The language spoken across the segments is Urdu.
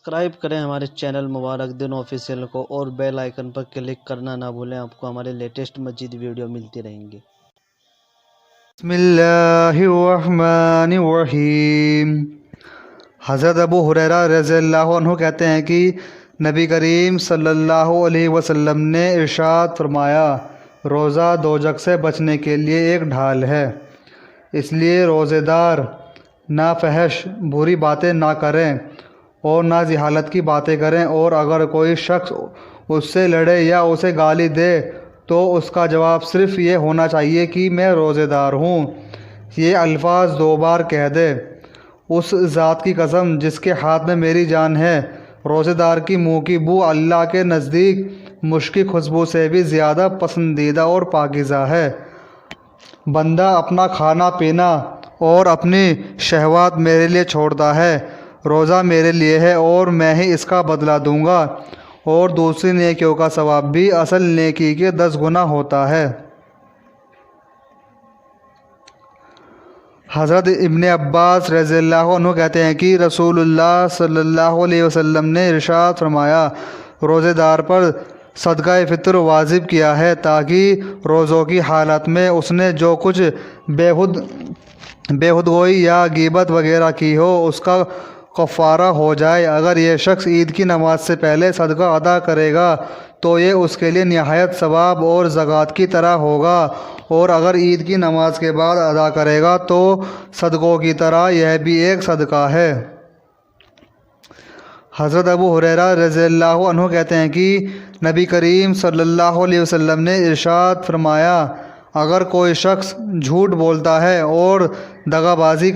سبسکرائب کریں ہمارے چینل مبارک دن آفیشیل کو اور بیل آئیکن پر کلک کرنا نہ بھولیں، آپ کو ہمارے لیٹسٹ مزید ویڈیو ملتی رہیں گی۔ بسم اللہ الرحمن الرحیم۔ حضرت ابو ہریرہ رضی اللہ عنہ کہتے ہیں کہ نبی کریم صلی اللہ علیہ وسلم نے ارشاد فرمایا، روزہ دوزخ سے بچنے کے لیے ایک ڈھال ہے، اس لیے روزے دار نہ فحش بری باتیں نہ کریں اور نہ جہالت کی باتیں کریں، اور اگر کوئی شخص اس سے لڑے یا اسے گالی دے تو اس کا جواب صرف یہ ہونا چاہیے کہ میں روزے دار ہوں۔ یہ الفاظ 2 بار کہہ دے۔ اس ذات کی قسم جس کے ہاتھ میں میری جان ہے، روزے دار کی منہ کی بو اللہ کے نزدیک مشک کی خوشبو سے بھی زیادہ پسندیدہ اور پاکیزہ ہے۔ بندہ اپنا کھانا پینا اور اپنی شہوات میرے لیے چھوڑتا ہے، روزہ میرے لیے ہے اور میں ہی اس کا بدلہ دوں گا، اور دوسری نیکیوں کا ثواب بھی اصل نیکی کے 10 گنا ہوتا ہے۔ حضرت ابن عباس رضی اللہ عنہ کہتے ہیں کہ رسول اللہ صلی اللہ علیہ وسلم نے ارشاد فرمایا، روزے دار پر صدقہ فطر واجب کیا ہے تاکہ روزوں کی حالت میں اس نے جو کچھ بے حدگوئی یا غیبت وغیرہ کی ہو اس کا کفارہ ہو جائے۔ اگر یہ شخص عید کی نماز سے پہلے صدقہ ادا کرے گا تو یہ اس کے لیے نہایت ثواب اور زکوٰۃ کی طرح ہوگا، اور اگر عید کی نماز کے بعد ادا کرے گا تو صدقوں کی طرح یہ بھی ایک صدقہ ہے۔ حضرت ابو ہریرہ رضی اللہ عنہ کہتے ہیں کہ نبی کریم صلی اللہ علیہ وسلم نے ارشاد فرمایا، اگر کوئی شخص جھوٹ بولتا ہے اور دغا بازی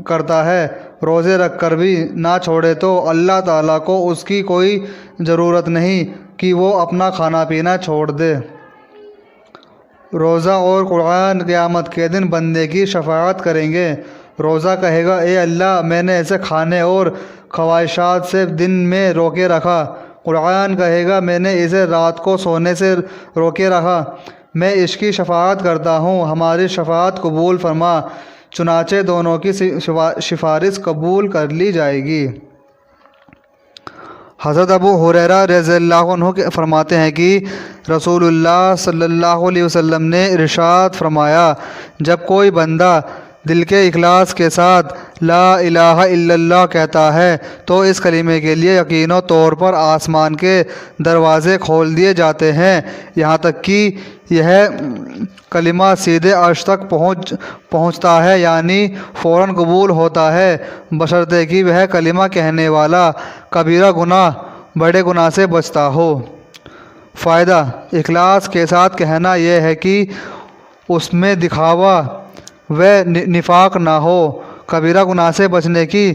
کرتا ہے، روزے رکھ کر بھی نہ چھوڑے، تو اللہ تعالیٰ کو اس کی کوئی ضرورت نہیں کہ وہ اپنا کھانا پینا چھوڑ دے۔ روزہ اور قرآن قیامت کے دن بندے کی شفاعت کریں گے۔ روزہ کہے گا، اے اللہ، میں نے اسے کھانے اور خواہشات سے دن میں روکے رکھا۔ قرآن کہے گا، میں نے اسے رات کو سونے سے روکے رکھا۔ میں اس کی شفاعت کرتا ہوں، ہماری شفاعت قبول فرما۔ چنانچہ دونوں کی سفارش قبول کر لی جائے گی۔ حضرت ابو ہریرہ رضی اللہ عنہ فرماتے ہیں کہ رسول اللہ صلی اللہ علیہ وسلم نے ارشاد فرمایا، جب کوئی بندہ دل کے اخلاص کے ساتھ لا الہ الا اللہ کہتا ہے تو اس کلمے کے لیے یقینی طور پر آسمان کے دروازے کھول دیے جاتے ہیں، یہاں تک کہ یہ کلمہ سیدھے عرش تک پہنچتا ہے، یعنی فوراً قبول ہوتا ہے، بشرطے کہ وہ کلمہ کہنے والا کبیرہ گناہ بڑے گناہ سے بچتا ہو۔ فائدہ: اخلاص کے ساتھ کہنا یہ ہے کہ اس میں دکھاوا و نفاق نہ ہو۔ کبیرہ گناہ سے بچنے کی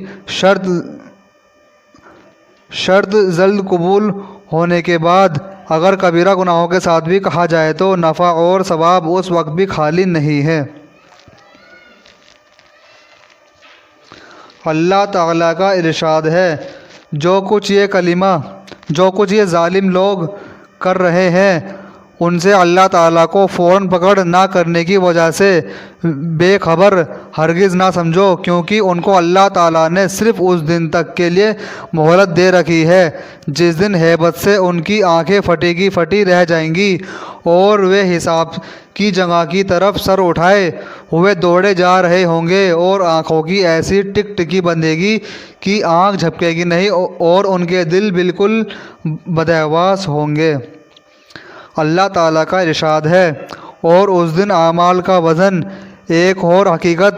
شرط جلد قبول ہونے کے بعد اگر کبیرہ گناہوں کے ساتھ بھی کہا جائے تو نفع اور ثواب اس وقت بھی خالی نہیں ہے۔ اللہ تعالیٰ کا ارشاد ہے، جو کچھ یہ ظالم لوگ کر رہے ہیں ان سے اللہ تعالیٰ کو فوراً پکڑ نہ کرنے کی وجہ سے بے خبر ہرگز نہ سمجھو، کیونکہ ان کو اللہ تعالیٰ نے صرف اس دن تک کے لیے مہلت دے رکھی ہے جس دن ہیبت سے ان کی آنکھیں پھٹی کی پھٹی رہ جائیں گی، اور وہ حساب کی جگہ کی طرف سر اٹھائے ہوئے دوڑے جا رہے ہوں گے، اور آنکھوں کی ایسی ٹک ٹکی بندھے گی کہ آنکھ جھپکے گی نہیں، اور ان کے دل بالکل بدحواس ہوں گے۔ اللہ تعالیٰ کا ارشاد ہے، اور اس دن اعمال کا وزن ایک اور حقیقت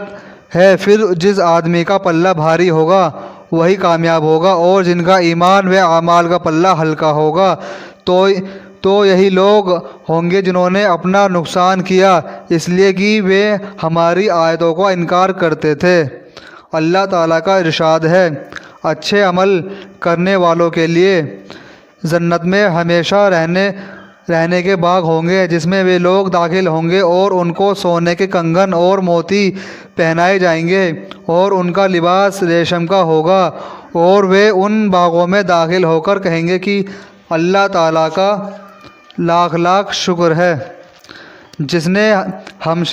ہے، پھر جس آدمی کا پلہ بھاری ہوگا وہی کامیاب ہوگا، اور جن کا ایمان و اعمال کا پلہ ہلکا ہوگا تو یہی لوگ ہوں گے جنہوں نے اپنا نقصان کیا اس لیے کہ وہ ہماری آیتوں کا انکار کرتے تھے۔ اللہ تعالیٰ کا ارشاد ہے، اچھے عمل کرنے والوں کے لیے جنت میں ہمیشہ رہنے کے باغ ہوں گے جس میں وہ لوگ داخل ہوں گے، اور ان کو سونے کے کنگن اور موتی پہنائے جائیں گے، اور ان کا لباس ریشم کا ہوگا، اور وہ ان باغوں میں داخل ہو کر کہیں گے کہ اللہ تعالیٰ کا لاکھ لاکھ شکر ہے جس نے ہم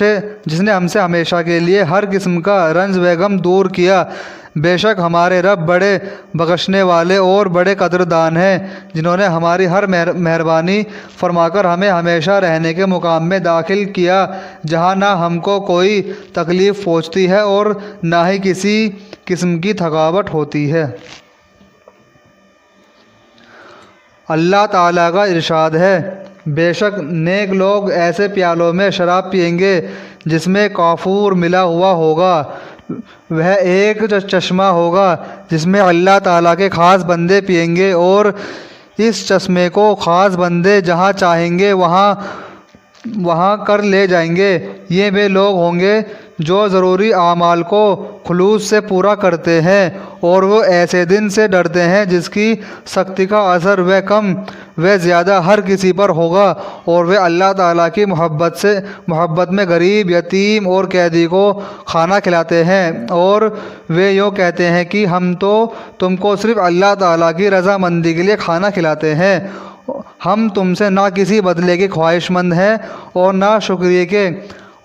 سے ہمیشہ کے لیے ہر قسم کا رنج و غم دور کیا۔ بے شک ہمارے رب بڑے بخشنے والے اور بڑے قدردان ہیں، جنہوں نے ہماری ہر مہربانی فرما کر ہمیں ہمیشہ رہنے کے مقام میں داخل کیا، جہاں نہ ہم کو کوئی تکلیف پہنچتی ہے اور نہ ہی کسی قسم کی تھکاوٹ ہوتی ہے۔ اللہ تعالیٰ کا ارشاد ہے، بے شک نیک لوگ ایسے پیالوں میں شراب پئیں گے جس میں کافور ملا ہوا ہوگا، وہ ایک چشمہ ہوگا جس میں اللہ تعالیٰ کے خاص بندے پئیں گے، اور اس چشمے کو خاص بندے جہاں چاہیں گے وہاں کر لے جائیں گے۔ یہ وہ لوگ ہوں گے جو ضروری اعمال کو خلوص سے پورا کرتے ہیں، اور وہ ایسے دن سے ڈرتے ہیں جس کی سختی کا اثر وہ کم و زیادہ ہر کسی پر ہوگا، اور وہ اللہ تعالیٰ کی محبت میں غریب، یتیم اور قیدی کو کھانا کھلاتے ہیں، اور وہ یوں کہتے ہیں کہ ہم تو تم کو صرف اللہ تعالیٰ کی رضامندی کے لیے کھانا کھلاتے ہیں، ہم تم سے نہ کسی بدلے کے خواہش مند ہیں اور نہ شکریہ کے،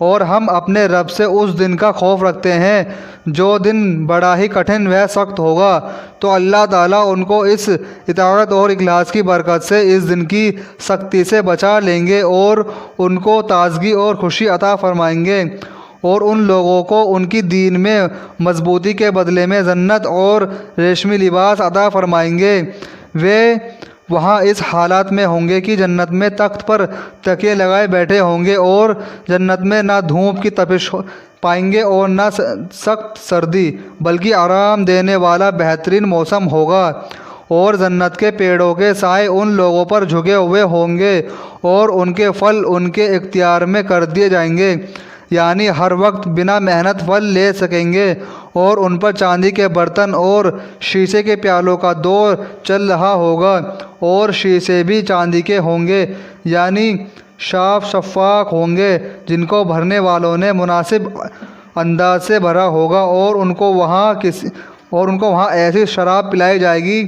اور ہم اپنے رب سے اس دن کا خوف رکھتے ہیں جو دن بڑا ہی کٹھن و سخت ہوگا۔ تو اللہ تعالیٰ ان کو اس اطاعت اور اخلاص کی برکت سے اس دن کی سختی سے بچا لیں گے، اور ان کو تازگی اور خوشی عطا فرمائیں گے، اور ان لوگوں کو ان کی دین میں مضبوطی کے بدلے میں جنت اور ریشمی لباس عطا فرمائیں گے۔ وہ وہاں اس حالت میں ہوں گے کہ جنت میں تخت پر تکیے لگائے بیٹھے ہوں گے، اور جنت میں نہ دھوپ کی تپش پائیں گے اور نہ سخت سردی، بلکہ آرام دینے والا بہترین موسم ہوگا، اور جنت کے پیڑوں کے سائے ان لوگوں پر جھکے ہوئے ہوں گے، اور ان کے پھل ان کے اختیار میں کر دیے جائیں گے، یعنی ہر وقت بنا محنت پھل لے سکیں گے، اور ان پر چاندی کے برتن اور شیشے کے پیالوں کا دور چل رہا ہوگا، اور شیشے بھی چاندی کے ہوں گے، یعنی صاف شفاف ہوں گے، جن کو بھرنے والوں نے مناسب انداز سے بھرا ہوگا، اور ان کو وہاں ایسی شراب پلائی جائے گی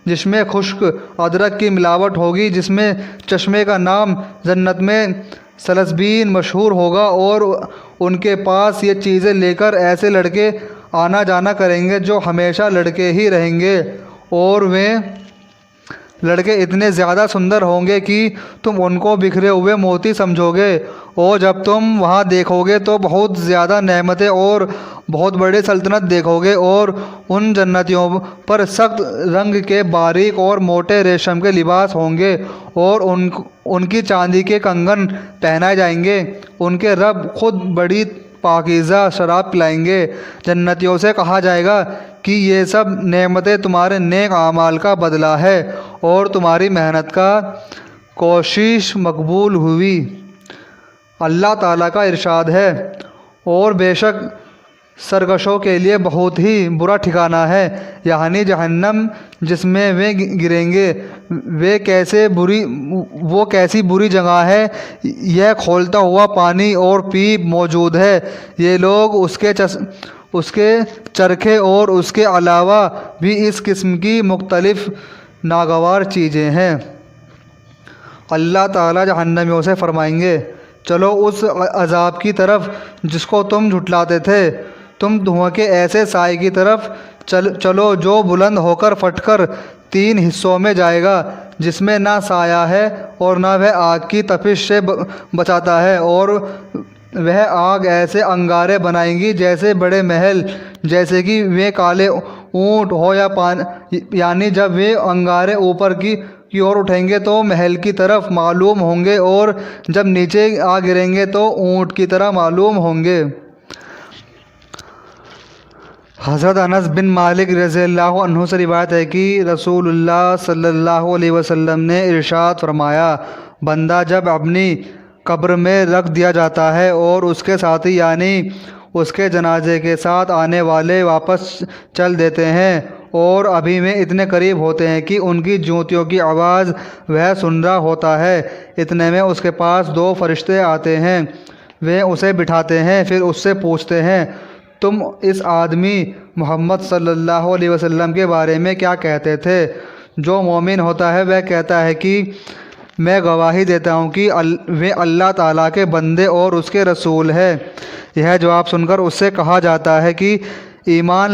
جس میں خشک ادرک کی ملاوٹ ہوگی، جس میں چشمے کا نام جنت میں سلسبین مشہور ہوگا، اور ان کے پاس یہ چیزیں لے کر ایسے لڑکے آنا جانا کریں گے جو ہمیشہ لڑکے ہی رہیں گے، اور وہ لڑکے اتنے زیادہ سندر ہوں گے کہ تم ان کو بکھرے ہوئے موتی سمجھو گے، اور جب تم وہاں دیکھو گے تو بہت زیادہ نعمتیں اور بہت بڑی سلطنت دیکھو گے، اور ان جنتیوں پر سخت رنگ کے باریک اور موٹے ریشم کے لباس ہوں گے، اور ان کی چاندی کے کنگن پہنائے جائیں گے، ان کے رب خود بڑی پاکیزہ شراب پلائیں گے۔ جنتیوں سے کہا جائے گا کہ یہ سب نعمتیں تمہارے نیک اعمال کا بدلہ ہے، اور تمہاری محنت کا کوشش مقبول ہوئی۔ اللہ تعالیٰ کا ارشاد ہے، اور بے شک سرکشوں کے لیے بہت ہی برا ٹھکانہ ہے، یعنی جہنم جس میں وہ گریں گے، وہ کیسی بری جگہ ہے، یہ کھولتا ہوا پانی اور پیپ موجود ہے، یہ لوگ اس کے چرخے اور اس کے علاوہ بھی اس قسم کی مختلف ناگوار چیزیں ہیں۔ اللہ تعالیٰ جہنمیوں سے فرمائیں گے، چلو اس عذاب کی طرف جس کو تم جھٹلاتے تھے، تم دھواں کے ایسے سائے کی طرف چلو جو بلند ہو کر پھٹ کر 3 حصوں میں جائے گا، جس میں نہ سایہ ہے اور نہ وہ آگ کی تپش سے بچاتا ہے، اور وہ آگ ایسے انگارے بنائیں گی جیسے بڑے محل، جیسے کہ وہ کالے اونٹ ہو یا یعنی جب وہ انگارے اوپر کی اور اٹھیں گے تو محل کی طرف معلوم ہوں گے، اور جب نیچے آ گریں گے تو اونٹ کی طرح معلوم ہوں گے۔ حضرت انس بن مالک رضی اللہ عنہ سے روایت ہے کہ رسول اللہ صلی اللہ علیہ وسلم نے ارشاد فرمایا، بندہ جب اپنی قبر میں رکھ دیا جاتا ہے اور اس کے ساتھی یعنی اس کے جنازے کے ساتھ آنے والے واپس چل دیتے ہیں، اور ابھی میں اتنے قریب ہوتے ہیں کہ ان کی جوتیوں کی آواز وہ سن رہا ہوتا ہے، اتنے میں اس کے پاس 2 فرشتے آتے ہیں، وہ اسے بٹھاتے ہیں، پھر اس سے پوچھتے ہیں، تم اس آدمی محمد صلی اللہ علیہ وسلم کے بارے میں کیا کہتے تھے؟ جو مومن ہوتا ہے وہ کہتا ہے کہ میں گواہی دیتا ہوں کہ وہ اللہ تعالیٰ کے بندے اور اس کے رسول ہے۔ یہ جواب سن کر اس سے کہا جاتا ہے کہ ایمان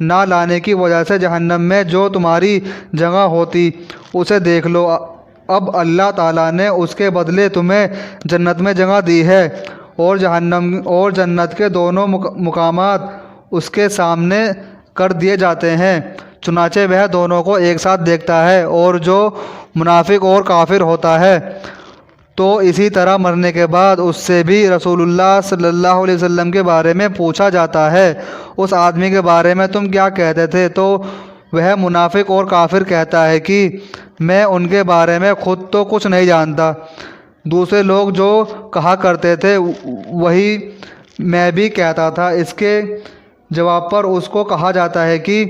نہ لانے کی وجہ سے جہنم میں جو تمہاری جگہ ہوتی اسے دیکھ لو، اب اللہ تعالیٰ نے اس کے بدلے تمہیں جنت میں جگہ دی ہے، اور جہنم اور جنت کے دونوں مقامات اس کے سامنے کر دیے جاتے ہیں، چنانچہ وہ دونوں کو ایک ساتھ دیکھتا ہے۔ اور جو منافق اور کافر ہوتا ہے تو اسی طرح مرنے کے بعد اس سے بھی رسول اللہ صلی اللہ علیہ وسلم کے بارے میں پوچھا جاتا ہے، اس آدمی کے بارے میں تم کیا کہتے تھے؟ تو وہ منافق اور کافر کہتا ہے کہ میں ان کے بارے میں خود تو کچھ نہیں جانتا، دوسرے لوگ جو کہا کرتے تھے وہی میں بھی کہتا تھا۔ اس کے جواب پر اس کو کہا جاتا ہے کہ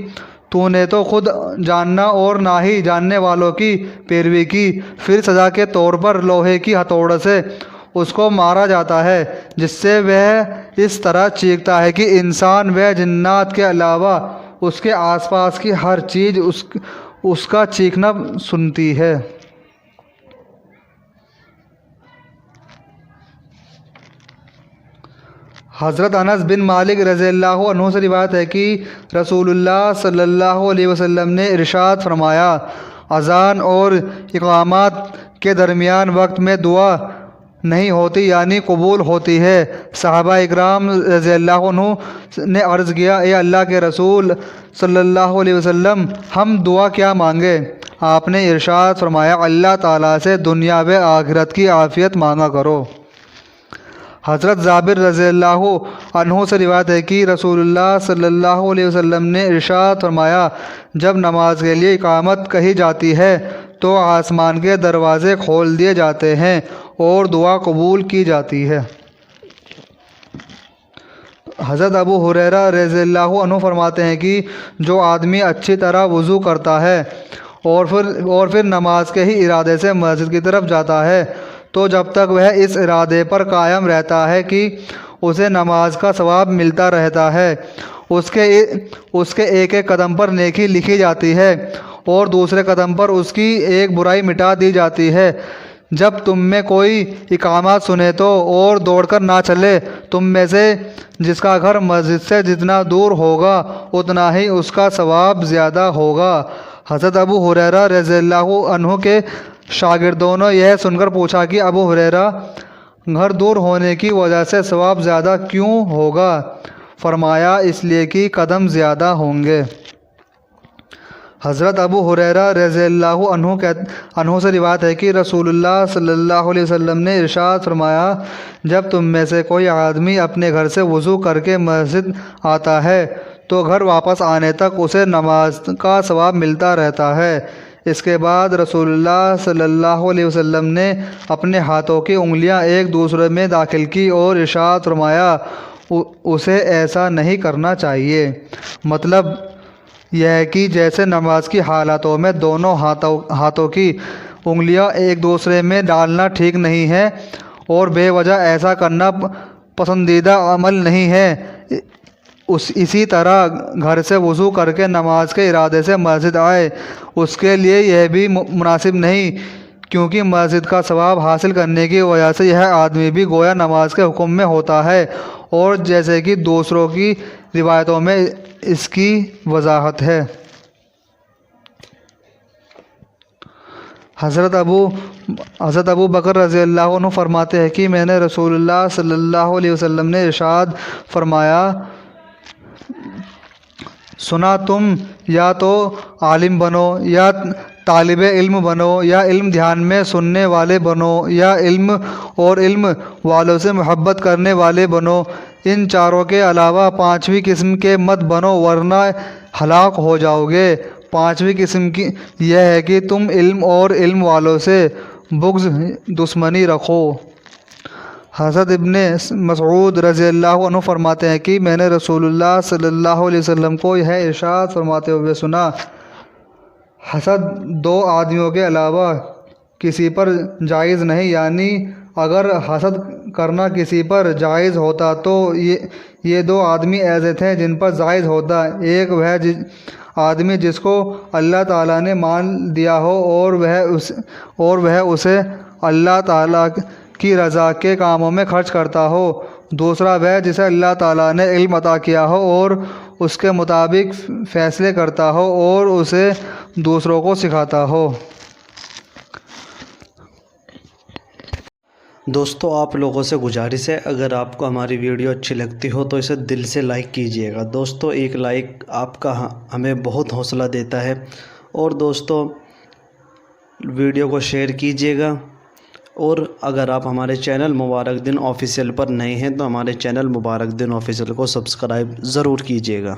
تو نے تو خود جاننا اور نہ ہی جاننے والوں کی پیروی کی۔ پھر سزا کے طور پر لوہے کی ہتھوڑے سے اس کو مارا جاتا ہے، جس سے وہ اس طرح چیختا ہے کہ انسان و جنات کے علاوہ اس کے آس پاس کی ہر چیز اس کا چیخنا سنتی ہے۔ حضرت انس بن مالک رضی اللہ عنہ سے روایت ہے کہ رسول اللہ صلی اللہ علیہ وسلم نے ارشاد فرمایا، اذان اور اقامات کے درمیان وقت میں دعا نہیں ہوتی یعنی قبول ہوتی ہے۔ صحابہ اکرام رضی اللہ عنہ نے عرض کیا، اے اللہ کے رسول صلی اللہ علیہ وسلم، ہم دعا کیا مانگے؟ آپ نے ارشاد فرمایا، اللہ تعالیٰ سے دنیا و آخرت کی عافیت مانگا کرو۔ حضرت جابر رضی اللہ عنہ سے روایت ہے کہ رسول اللہ صلی اللہ علیہ وسلم نے ارشاد فرمایا، جب نماز کے لیے اقامت کہی جاتی ہے تو آسمان کے دروازے کھول دیے جاتے ہیں اور دعا قبول کی جاتی ہے۔ حضرت ابو ہریرہ رضی اللہ عنہ فرماتے ہیں کہ جو آدمی اچھی طرح وضو کرتا ہے اور پھر نماز کے ہی ارادے سے مسجد کی طرف جاتا ہے تو جب تک وہ اس ارادے پر قائم رہتا ہے کہ اسے نماز کا ثواب ملتا رہتا ہے، اس کے ایک ایک قدم پر نیکی لکھی جاتی ہے اور دوسرے قدم پر اس کی ایک برائی مٹا دی جاتی ہے۔ جب تم میں کوئی اقامات سنے تو اور دوڑ کر نہ چلے، تم میں سے جس کا گھر مسجد سے جتنا دور ہوگا اتنا ہی اس کا ثواب زیادہ ہوگا۔ حضرت ابو ہریرہ رضی اللہ عنہ کے شاگردوں نے یہ سن کر پوچھا کہ ابو ہریرہ، گھر دور ہونے کی وجہ سے ثواب زیادہ کیوں ہوگا؟ فرمایا، اس لیے کہ قدم زیادہ ہوں گے۔ حضرت ابو ہریرہ رضی اللہ عنہ سے روایت ہے کہ رسول اللہ صلی اللہ علیہ وسلم نے ارشاد فرمایا، جب تم میں سے کوئی آدمی اپنے گھر سے وضو کر کے مسجد آتا ہے تو گھر واپس آنے تک اسے نماز کا ثواب ملتا رہتا ہے۔ اس کے بعد رسول اللہ صلی اللہ علیہ وسلم نے اپنے ہاتھوں کی انگلیاں ایک دوسرے میں داخل کی اور ارشاد فرمایا، اسے ایسا نہیں کرنا چاہیے۔ مطلب یہ ہے کہ جیسے نماز کی حالتوں میں دونوں ہاتھوں کی انگلیاں ایک دوسرے میں ڈالنا ٹھیک نہیں ہے اور بے وجہ ایسا کرنا پسندیدہ عمل نہیں ہے، اسی طرح گھر سے وضو کر کے نماز کے ارادے سے مسجد آئے اس کے لیے یہ بھی مناسب نہیں، کیونکہ مسجد کا ثواب حاصل کرنے کی وجہ سے یہ آدمی بھی گویا نماز کے حکم میں ہوتا ہے، اور جیسے کہ دوسروں کی روایتوں میں اس کی وضاحت ہے۔ حضرت ابو بکر رضی اللہ عنہ فرماتے ہیں کہ میں نے رسول اللہ صلی اللہ علیہ وسلم نے ارشاد فرمایا سنا، تم یا تو عالم بنو یا طالب علم بنو یا علم دھیان میں سننے والے بنو یا علم اور علم والوں سے محبت کرنے والے بنو، ان چاروں کے علاوہ پانچویں قسم کے مت بنو ورنہ ہلاک ہو جاؤ گے۔ پانچویں قسم کی یہ ہے کہ تم علم اور علم والوں سے بغض دشمنی رکھو۔ حضرت ابن مسعود رضی اللہ عنہ فرماتے ہیں کہ میں نے رسول اللہ صلی اللہ علیہ وسلم کو یہ ارشاد فرماتے ہوئے سنا، حسد دو آدمیوں کے علاوہ کسی پر جائز نہیں، یعنی اگر حسد کرنا کسی پر جائز ہوتا تو یہ دو آدمی ایسے تھے جن پر جائز ہوتا، ایک وہ آدمی جس کو اللہ تعالیٰ نے مال دیا ہو اور وہ اسے اللہ تعالیٰ کی رضا کے کاموں میں خرچ کرتا ہو، دوسرا وہ جسے اللہ تعالیٰ نے علم عطا کیا ہو اور اس کے مطابق فیصلے کرتا ہو اور اسے دوسروں کو سکھاتا ہو۔ دوستو آپ لوگوں سے گزارش ہے، اگر آپ کو ہماری ویڈیو اچھی لگتی ہو تو اسے دل سے لائک کیجئے گا۔ دوستو ایک لائک آپ کا ہمیں بہت حوصلہ دیتا ہے، اور دوستو ویڈیو کو شیئر کیجئے گا، اور اگر آپ ہمارے چینل مبارک دن آفیشیل پر نئے ہیں تو ہمارے چینل مبارک دن آفیشیل کو سبسکرائب ضرور کیجئے گا۔